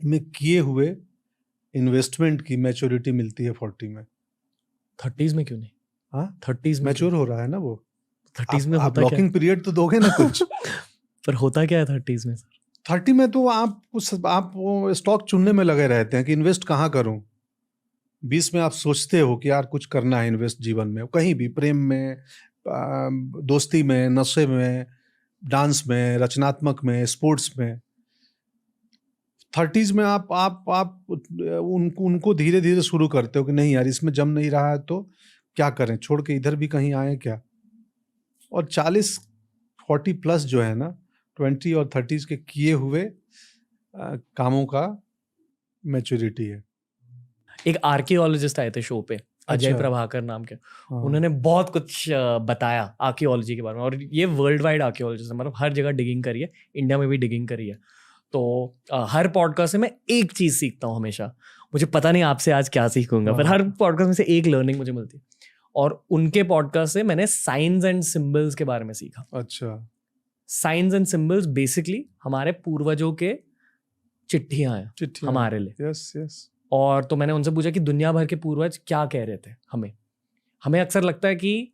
में किए हुए इन्वेस्टमेंट की मैच्योरिटी मिलती है 40 में। 30s में क्यों नहीं? हाँ 30s में मैच्योर हो रहा है ना वो। 30s में आप होता क्या लॉकिंग पीरियड तो दोगे ना कुछ। पर होता क्या है 30s में सर? 30 में तो आप वो स्टॉक चुनने में लगे रहते हैं कि इन्वेस्ट कहाँ करूं। 20 में आप सोचते हो कि यार कुछ करना है इन्वेस्ट जीवन में, कहीं भी, प्रेम में, दोस्ती में, नशे में, डांस में, रचनात्मक में, स्पोर्ट्स में। 30s में आप उनको धीरे धीरे शुरू करते हो कि नहीं यार इसमें जम नहीं रहा है तो क्या करें, छोड़ के इधर भी कहीं आए क्या। और 40 प्लस जो है ना, 20 और 30s के किए हुए कामों का मैच्योरिटी है। एक आर्कियोलॉजिस्ट आए थे शो पे, अजय अच्छा। प्रभाकर नाम के। हाँ। उन्होंने बहुत कुछ बताया आर्कियोलॉजी के बारे में, और ये वर्ल्ड वाइड आर्कियोलॉजिस्ट है, मतलब हर जगह डिगिंग करी है, इंडिया में भी डिगिंग करी है। तो हर पॉडकास्ट से मैं एक चीज सीखता हूँ हमेशा। मुझे पता नहीं आपसे आज क्या सीखूंगा, पर हर पॉडकास्ट में से एक लर्निंग मुझे मिलती है। और उनके पॉडकास्ट से मैंने साइंस एंड सिंबल्स के बारे में सीखा। अच्छा। साइंस एंड सिंबल्स बेसिकली हमारे पूर्वजों के चिट्ठियां हैं हमारे लिए। Yes yes. और तो मैंने उनसे पूछा कि दुनिया भर के पूर्वज क्या कह रहे थे हमें अक्सर लगता है कि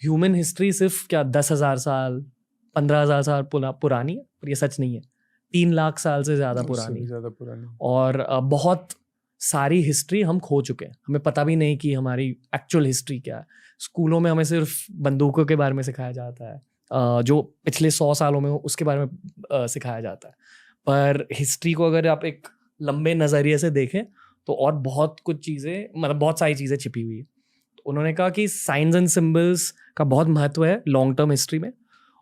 ह्यूमन हिस्ट्री सिर्फ क्या 10,000 साल 15,000 साल पुरानी है, पर ये सच नहीं है। 3 लाख साल से ज्यादा पुरानी। और बहुत सारी हिस्ट्री हम खो चुके हैं, हमें पता भी नहीं कि हमारी एक्चुअल हिस्ट्री क्या है। स्कूलों में हमें सिर्फ बंदूकों के बारे में सिखाया जाता है, जो पिछले 100 सालों में उसके बारे में सिखाया जाता है। पर हिस्ट्री को अगर आप एक लंबे नज़रिए से देखें तो और बहुत कुछ चीज़ें, मतलब बहुत सारी चीज़ें छिपी हुई है। तो उन्होंने कहा कि साइंस एंड सिंबल्स का बहुत महत्व है लॉन्ग टर्म हिस्ट्री में।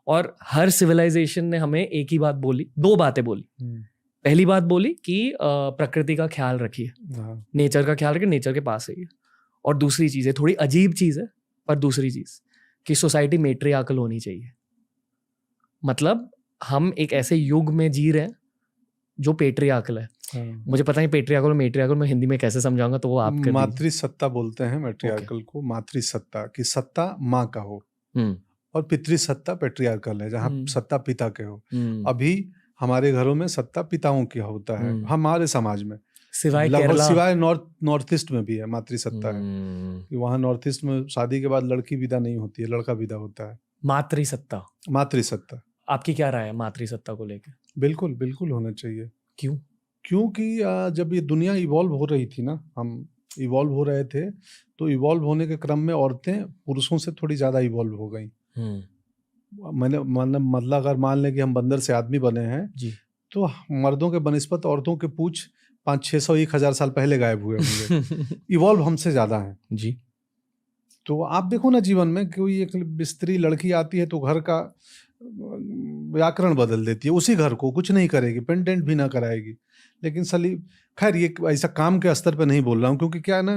और हर सिविलाइजेशन ने हमें एक ही बात बोली, 2 बातें बोली। पहली बात बोली कि प्रकृति का ख्याल रखिए, नेचर का ख्याल रखिए, नेचर के पास रहिए। और दूसरी चीज़ है, थोड़ी अजीब चीज़ है, पर दूसरी चीज़ कि सोसाइटी मैट्रियार्कल होनी चाहिए। मतलब हम एक ऐसे युग में जी रहे हैं जो पेट्रियार्कल है। मुझे पता नहीं पेट्रियार्कल मैट्रियार्कल में हिंदी में कैसे समझाऊंगा, तो वो आप कर दीजिए। मातृसत्ता बोलते हैं मैट्रियार्कल को, मातृसत्ता की सत्ता माँ का हो, और पितृसत्ता पेट्रियार्कल है जहाँ सत्ता पिता के हो। अभी हमारे घरों में सत्ता पिताओं की होता है हमारे समाज में, सिवाय केरला, सिवाय नॉर्थ ईस्ट में भी है मातृसत्ता है कि वहाँ नॉर्थ ईस्ट में शादी के बाद लड़की विदा नहीं होती है, लड़का विदा होता है। मातृसत्ता, मातृसत्ता। आपकी क्या राय है मातृसत्ता को लेकर? बिल्कुल बिल्कुल होना चाहिए। क्यों? क्योंकि जब ये दुनिया इवॉल्व हो रही थी ना, हम इवॉल्व हो रहे थे, तो इवॉल्व होने के क्रम में औरतें पुरुषों से थोड़ी ज़्यादा इवॉल्व हो गई। मतलब अगर मान लें कि हम बंदर से आदमी बने हैं जी, तो मर्दों के बनिस्पत औरतों के पूछ 500-600 1,000 साल पहले गायब हुए होंगे। इवॉल्व हमसे ज़्यादा हैं जी। तो आप देखो ना जीवन में कोई एक स्त्री लड़की आती है तो घर का व्याकरण बदल देती है, उसी घर को कुछ नहीं करेगी, पेंडेंट भी ना कराएगी। लेकिन खैर ये ऐसा काम के स्तर पर नहीं बोल रहा हूँ, क्योंकि क्या है ना,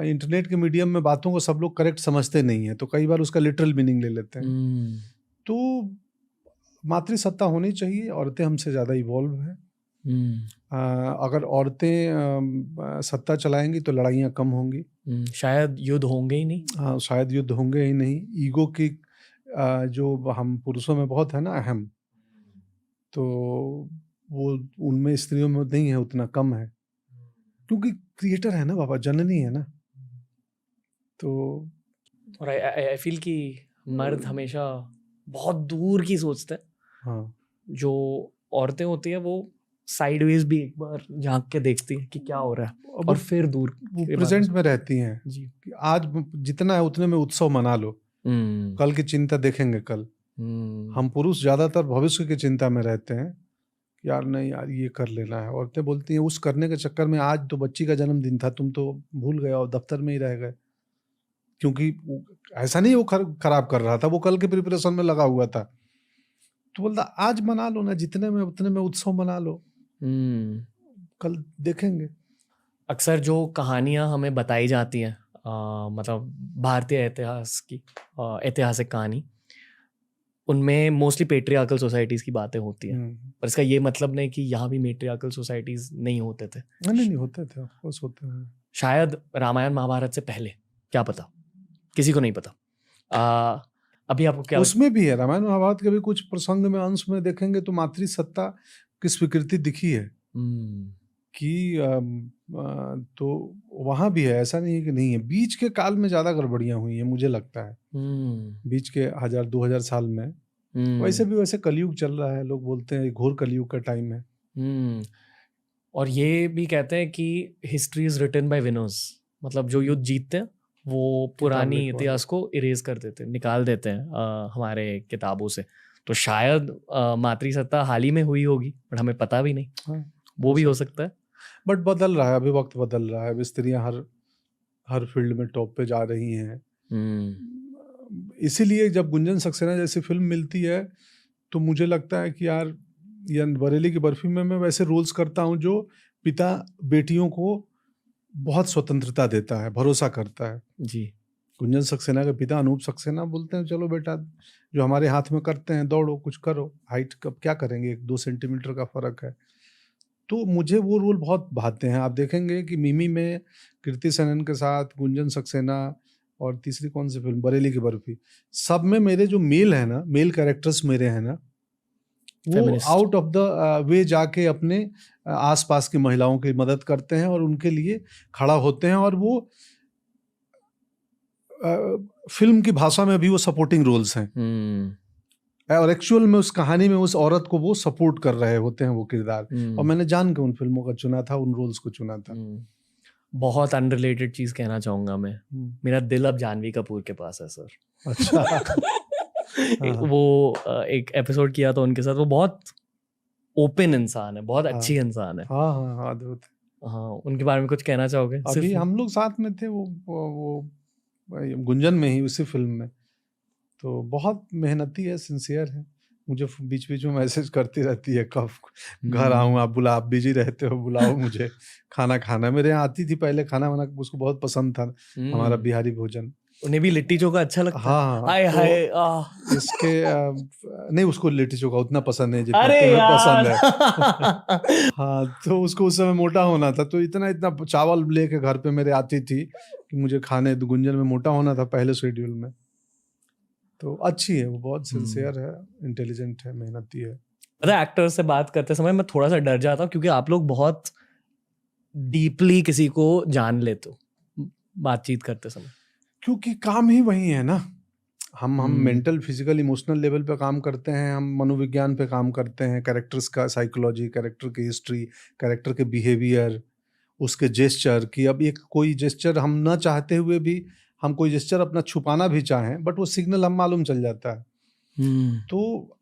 इंटरनेट के मीडियम में बातों को सब लोग करेक्ट समझते नहीं है, तो कई बार उसका लिटरल मीनिंग ले लेते हैं। तो मातृसत्ता होनी चाहिए, औरतें हमसे ज़्यादा इवॉल्व हैं। अगर औरतें सत्ता चलाएंगी तो लड़ाइयाँ कम होंगी, शायद युद्ध होंगे ही नहीं। हाँ, शायद युद्ध होंगे ही नहीं। ईगो की जो हम पुरुषों में बहुत है ना अहम, तो वो उनमें स्त्रियों में नहीं है, उतना कम है, क्योंकि क्रिएटर है ना बाबा, जननी है ना। तो और आई फील कि मर्द हमेशा बहुत दूर की सोचते हैं। हाँ, जो औरतें होती हैं वो साइडवेज भी एक बार झांक के देखती हैं कि क्या हो रहा है, और फिर दूर वो प्रेजेंट में रहती हैं जी। कि आज जितना है उतने में उत्सव मना लो, कल की चिंता देखेंगे कल। हम पुरुष ज्यादातर भविष्य की चिंता में रहते हैं, यार नहीं यार ये कर लेना है। औरतें बोलती हैं उस करने के चक्कर में आज तो बच्ची का जन्मदिन था, तुम तो भूल गए और दफ्तर में ही रह गए। क्योंकि ऐसा नहीं वो खराब कर रहा था, वो कल के प्रिपरेशन में लगा हुआ था। तो बोलता आज मना लो ना, जितने में उतने में उत्सव मना लो, कल देखेंगे। अक्सर जो कहानियां हमें बताई जाती हैं, मतलब भारतीय इतिहास की ऐतिहासिक कहानी, उनमें मोस्टली पेट्रियार्कल सोसाइटीज की बातें होती हैं। पर इसका ये मतलब नहीं कि यहाँ भी मेट्रियार्कल सोसाइटीज नहीं होते थे। नहीं होते थे, ऑफ कोर्स होते हैं। शायद रामायण महाभारत से पहले, क्या पता, किसी को नहीं पता। अभी आपको क्या उसमें भी है, रामायण महाभारत के भी कुछ प्रसंग में अंश में देखेंगे तो मातृसत्ता की स्वीकृति दिखी है। कि तो वहाँ भी है, ऐसा नहीं है कि नहीं है। बीच के काल में ज़्यादा गड़बड़ियाँ हुई हैं मुझे लगता है, बीच के 1000-2000 साल में। वैसे भी वैसे कलयुग चल रहा है, लोग बोलते हैं घोर कलयुग का टाइम है। और ये भी कहते हैं कि history is written by winners, मतलब जो युद्ध जीतते हैं वो पुरानी इतिहास को इरेज कर देते हैं, निकाल देते हैं हमारे किताबों से। तो शायद मातृसत्ता हाल ही में हुई होगी, बट हमें पता भी नहीं। हाँ, वो भी हो सकता है। बट बदल रहा है, अभी वक्त बदल रहा है, अभी स्त्रियां हर फील्ड में टॉप पे जा रही हैं। इसीलिए जब गुंजन सक्सेना जैसी फिल्म मिलती है तो मुझे लगता है कि यार बरेली की बर्फी में मैं वैसे रोल्स करता हूँ जो पिता बेटियों को बहुत स्वतंत्रता देता है, भरोसा करता है जी। गुंजन सक्सेना के पिता अनूप सक्सेना बोलते हैं चलो बेटा जो हमारे हाथ में करते हैं, दौड़ो, कुछ करो, हाइट कब क्या करेंगे, 1-2 सेंटीमीटर का फर्क है। तो मुझे वो रोल बहुत भाते हैं। आप देखेंगे कि मिमी में कृति सेनन के साथ गुंजन सक्सेना, और तीसरी कौन सी फिल्म, बरेली की बर्फी, सब में मेरे जो मेल कैरेक्टर्स मेरे हैं ना, वो आउट ऑफ द वे जाके अपने आसपास की महिलाओं की मदद करते हैं और उनके लिए खड़ा होते हैं, और वो फिल्म की भाषा में भी वो सपोर्टिंग रोल्स हैं। और एक्चुअल में उस कहानी में उस औरत को वो सपोर्ट कर रहे होते हैं वो किरदार। और मैंने जान के उन फिल्मों का चुना था, उन रोल्स को चुना था। बहुत अनरिलेटेड चीज कहना चाहूंगा मैं, मेरा दिल अब जानवी कपूर के पास है सर। अच्छा। वो एक एपिसोड किया था उनके साथ, वो बहुत ओपन इंसान है, बहुत अच्छी इंसान है। हाँ, उनके बारे में कुछ कहना चाहोगे? अभी हम लोग साथ में थे वो गुंजन में ही, उसी फिल्म में। तो बहुत मेहनती है, सिंसियर है, मुझे बीच बीच में मैसेज करती रहती है कब घर आऊँ, आप बिजी रहते हो, बुलाओ मुझे खाना खाना। मेरे यहाँ आती थी पहले खाना वाना, उसको बहुत पसंद था हमारा बिहारी भोजन। उन्हें भी लिट्टी चोखा अच्छा लगता है? हाँ, हाय हाय। इसके नहीं, उसको लिट्टी चोखा उतना पसंद नहीं जितना तुम्हें पसंद है। हाँ, तो उसको उस समय मोटा होना था, तो इतना चावल लेके घर पे मेरे आती थी कि मुझे खाने। गुंजन में मोटा होना था पहले शेड्यूल में। तो अच्छी है वो, बहुत सिंसियर है, इंटेलिजेंट है, मेहनती है। पता है, एक्टर्स से बात करते समय मैं थोड़ा सा डर जाता हूँ, क्योंकि आप लोग बहुत डीपली किसी को जान लेते हो बातचीत करते समय। क्योंकि काम ही वही है ना, हम मेंटल, फिजिकल, इमोशनल लेवल पे काम करते हैं, हम मनोविज्ञान पे काम करते हैं, कैरेक्टर्स का साइकोलॉजी, कैरेक्टर की हिस्ट्री, कैरेक्टर के बिहेवियर, उसके जेस्चर, कि अब एक कोई जेस्चर हम ना चाहते हुए भी, हम कोई जेस्चर अपना छुपाना भी चाहें, बट वो सिग्नल हम मालूम चल जाता है। तो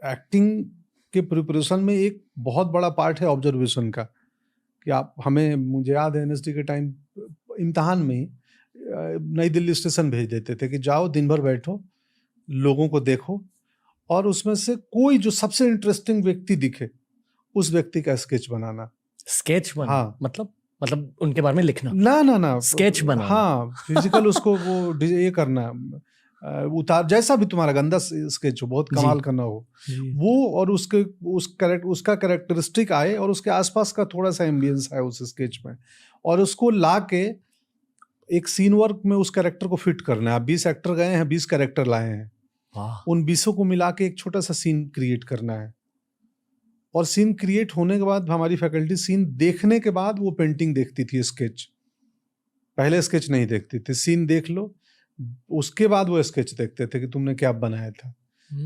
एक्टिंग के प्रिपरेशन में एक बहुत बड़ा पार्ट है ऑब्जर्वेशन का, कि आप मुझे याद है एनएसडी के टाइम इम्तिहान में ही नई दिल्ली स्टेशन भेज देते थे कि जाओ दिन भर बैठो, लोगों को देखो, और उसमें से कोई जो सबसे इंटरेस्टिंग व्यक्ति दिखे उस व्यक्ति का स्केच बनाना। स्केच बनाना? हाँ, मतलब उनके बारे में लिखना? ना, स्केच बनाना। हाँ, फिजिकल उसको वो ये करना, उतार, जैसा भी तुम्हारा गंदा स्केच हो, बहुत कमाल का ना हो वो, और उसका कैरेक्टरिस्टिक आए, और उसके आसपास का थोड़ा सा एम्बियंस है उस स्केच में, और उसको ला के एक सीन वर्क में उस कैरेक्टर को फिट करना है। आप 20 एक्टर गए हैं, 20 कैरेक्टर लाए हैं, उन 20 को मिला के एक छोटा सा सीन क्रिएट करना है। और सीन क्रिएट होने के बाद हमारी फैकल्टी सीन देखने के बाद वो पेंटिंग देखती थी, स्केच, पहले स्केच नहीं देखती थी, सीन देख लो, उसके बाद वो स्केच देखते थे कि तुमने क्या बनाया था।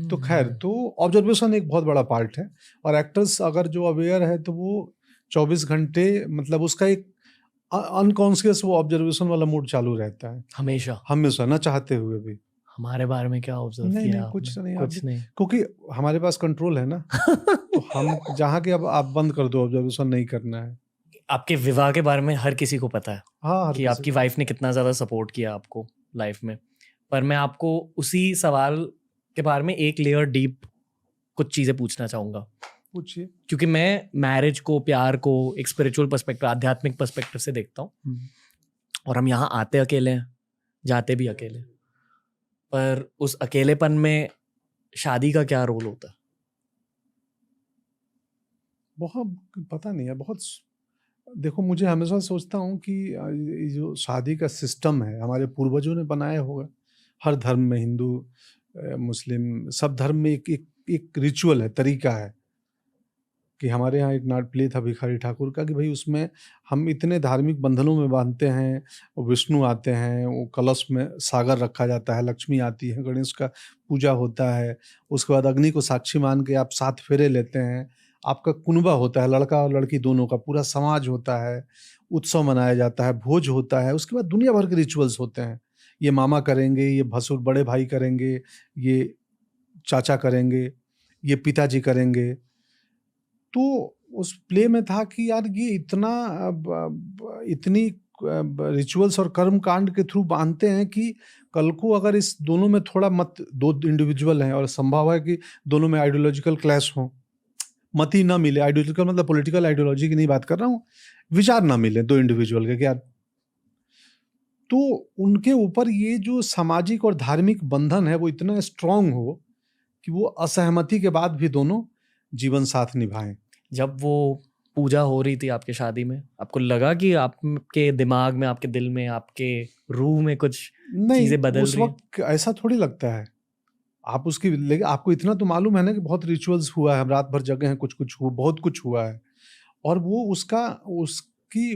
तो खैर, तो ऑब्जर्वेशन एक बहुत बड़ा पार्ट है, और एक्टर्स अगर जो अवेयर है तो वो 24 घंटे, मतलब उसका एक अनकॉन्शियस वो ऑब्जर्वेशन वाला मूड चालू रहता है हमेशा ना चाहते हुए भी। हमारे बारे में क्या ऑब्जर्व किया? नहीं, कुछ नहीं, क्योंकि हमारे पास कंट्रोल है ना। तो हम जहाँ के, अब आप बंद कर दो, ऑब्जर्वेशन नहीं करना है। आपके विवाह के बारे में हर किसी को पता है। हाँ, कि आपकी वाइफ ने कितना ज्यादा सपोर्ट किया आपको लाइफ में, पर मैं आपको उसी सवाल के बारे में एक लेयर डीप कुछ चीजें पूछना चाहूंगा। पूछिए। क्योंकि मैं मैरिज को, प्यार को एक स्पिरिचुअल पर्सपेक्टिव, आध्यात्मिक पर्सपेक्टिव से देखता हूँ, और हम यहाँ आते अकेले हैं, जाते भी अकेले, पर उस अकेलेपन में शादी का क्या रोल होता है? बहुत पता नहीं है, बहुत। देखो, मुझे हमेशा सोचता हूँ कि जो शादी का सिस्टम है हमारे पूर्वजों ने बनाया होगा, हर धर्म में, हिंदू मुस्लिम सब धर्म में एक रिचुअल है, तरीका है। कि हमारे यहाँ एक नाट प्ले था भिखारी ठाकुर का, कि भाई उसमें हम इतने धार्मिक बंधनों में बांधते हैं, विष्णु आते हैं, वो कलश में सागर रखा जाता है, लक्ष्मी आती है, गणेश का पूजा होता है, उसके बाद अग्नि को साक्षी मान के आप 7 फेरे लेते हैं, आपका कुनबा होता है, लड़का और लड़की दोनों का, पूरा समाज होता है, उत्सव मनाया जाता है, भोज होता है, उसके बाद दुनिया भर के रिचुअल्स होते हैं। ये मामा करेंगे, ये भसुर बड़े भाई करेंगे, ये चाचा करेंगे, ये पिताजी करेंगे। तो उस प्ले में था कि यार ये इतनी रिचुअल्स और कर्म कांड के थ्रू बांधते हैं कि कल को अगर इस दोनों में थोड़ा मत, 2 इंडिविजुअल हैं और संभव है कि दोनों में आइडियोलॉजिकल क्लैश हो, मत ही ना मिले, आइडियोलॉजिकल मतलब पॉलिटिकल आइडियोलॉजी की नहीं बात कर रहा हूँ, विचार ना मिले 2 इंडिविजुअल के क्या, तो उनके ऊपर ये जो सामाजिक और धार्मिक बंधन है वो इतना स्ट्रांग हो कि वो असहमति के बाद भी दोनों जीवन साथ निभाएं। जब वो पूजा हो रही थी आपके शादी में, आपको लगा कि आपके दिमाग में, आपके दिल में, आपके रूह में कुछ चीजें बदल रही हैं? उस वक्त ऐसा थोड़ी लगता है। आप उसकी, लेकिन आपको इतना तो मालूम है ना कि बहुत रिचुअल्स हुआ है, हम रात भर जगह हैं, कुछ हुआ, बहुत कुछ हुआ है, और वो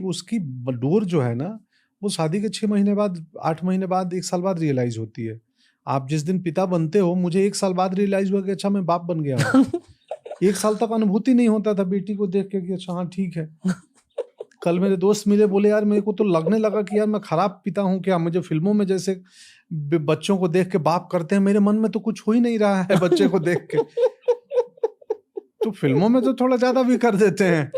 उसकी डोर जो है ना, वो शादी के 6 महीने बाद, 8 महीने बाद, 1 साल बाद रियलाइज होती है। आप जिस दिन पिता बनते हो, मुझे 1 साल बाद रियलाइज हुआ कि अच्छा मैं बाप बन गया हूँ। 1 साल तक अनुभूति नहीं होता था बेटी को देख के कि अच्छा हाँ ठीक है। कल मेरे दोस्त मिले, बोले यार मेरे को तो लगने लगा कि यार मैं खराब पिता हूँ क्या, मुझे फिल्मों में जैसे बच्चों को देख के बाप करते हैं, मेरे मन में तो कुछ हो ही नहीं रहा है बच्चे को देख के। तो फिल्मों में तो थोड़ा ज्यादा भी कर देते हैं।